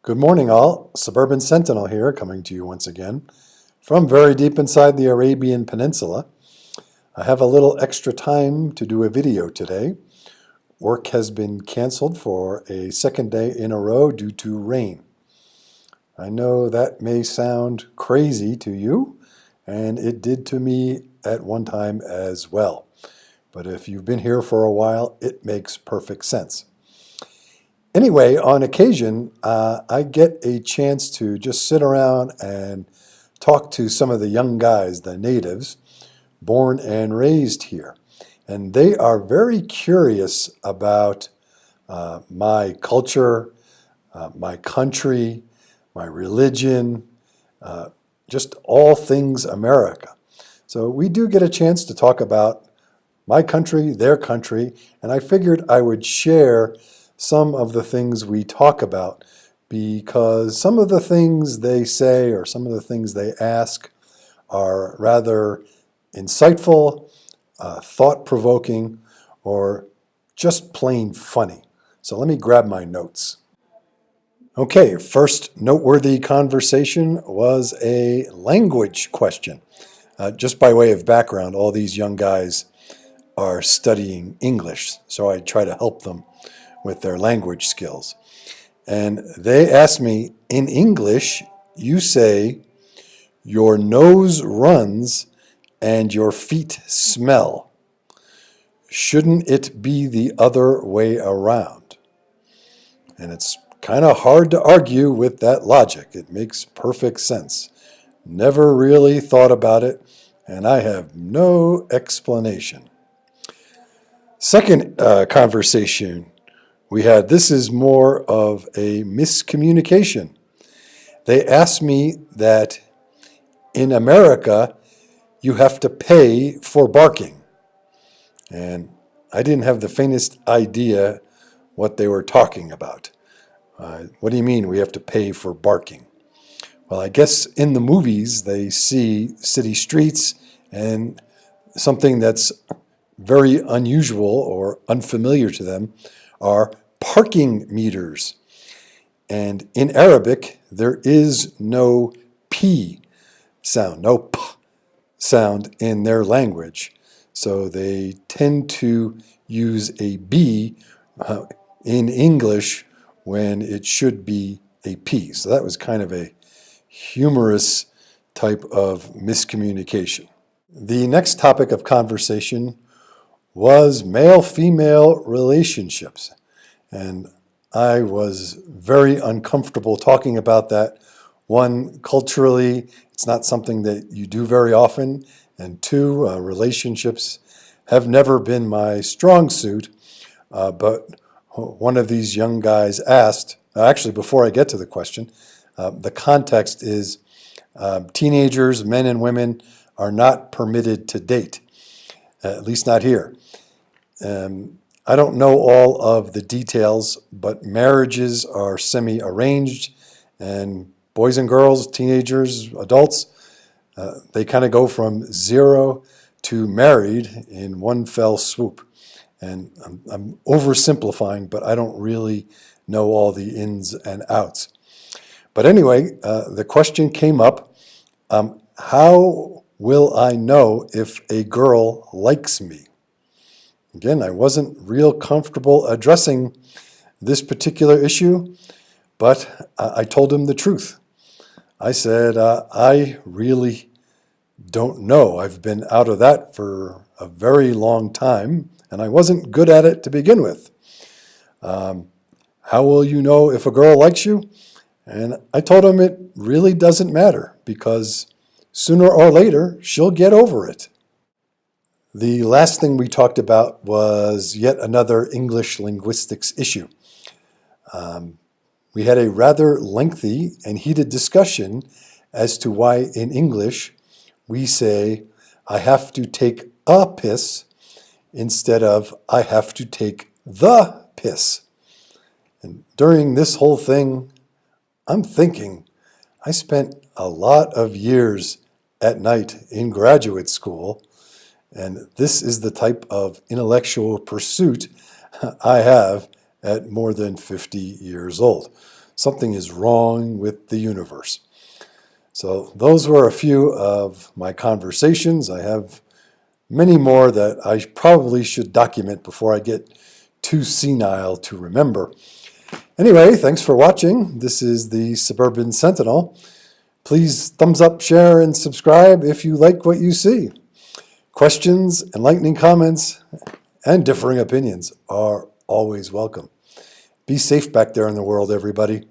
Good morning, all. Suburban Sentinel here, coming to you once again from very deep inside the Arabian Peninsula. I have a little extra time to do a video today. Work has been canceled for a second day in a row due to rain. I know that may sound crazy to you, and it did to me at one time as well. But if you've been here for a while, it makes perfect sense. Anyway, on occasion, I get a chance to just sit around and talk to some of the young guys, the natives, born and raised here. And they are very curious about my culture, my country, my religion, just all things America. So we do get a chance to talk about my country, their country, and I figured I would share some of the things we talk about, because some of the things they say or some of the things they ask are rather insightful, thought-provoking, or just plain funny. So let me grab my notes. Okay, first noteworthy conversation was a language question. Just by way of background, all these young guys are studying English, so I try to help them with their language skills. And they asked me, in English, you say, your nose runs and your feet smell. Shouldn't it be the other way around? And it's kind of hard to argue with that logic. It makes perfect sense. Never really thought about it, and I have no explanation. Second conversation we had, this is more of a miscommunication. They asked me that in America, you have to pay for barking. And I didn't have the faintest idea what they were talking about. What do you mean we have to pay for barking? Well, I guess in the movies, they see city streets, and something that's very unusual or unfamiliar to them are parking meters. And in Arabic, there is no P sound, no P sound in their language. So they tend to use a B in English when it should be a P. So that was kind of a humorous type of miscommunication. The next topic of conversation was male-female relationships. And I was very uncomfortable talking about that. One, culturally, it's not something that you do very often. And two, relationships have never been my strong suit. But one of these young guys asked, actually before I get to the question, the context is teenagers, men and women, are not permitted to date, at least not here. I don't know all of the details, but marriages are semi-arranged, and boys and girls, teenagers, adults, they kind of go from 0 to married in one fell swoop. And I'm oversimplifying, but I don't really know all the ins and outs. But anyway, the question came up, how will I know if a girl likes me? Again, I wasn't real comfortable addressing this particular issue, but I told him the truth. I said, I really don't know. I've been out of that for a very long time, and I wasn't good at it to begin with. How will you know if a girl likes you? And I told him it really doesn't matter, because sooner or later, she'll get over it. The last thing we talked about was yet another English linguistics issue. We had a rather lengthy and heated discussion as to why in English we say, I have to take a piss instead of I have to take the piss. And during this whole thing, I'm thinking, I spent a lot of years at night in graduate school, and this is the type of intellectual pursuit I have at more than 50 years old. something is wrong with the universe. So those were a few of my conversations. I have many more that I probably should document before I get too senile to remember. Anyway, thanks for watching. This is the Suburban Sentinel. Please thumbs up, share, and subscribe if you like what you see. Questions, enlightening comments, and differing opinions are always welcome. Be safe back there in the world, everybody.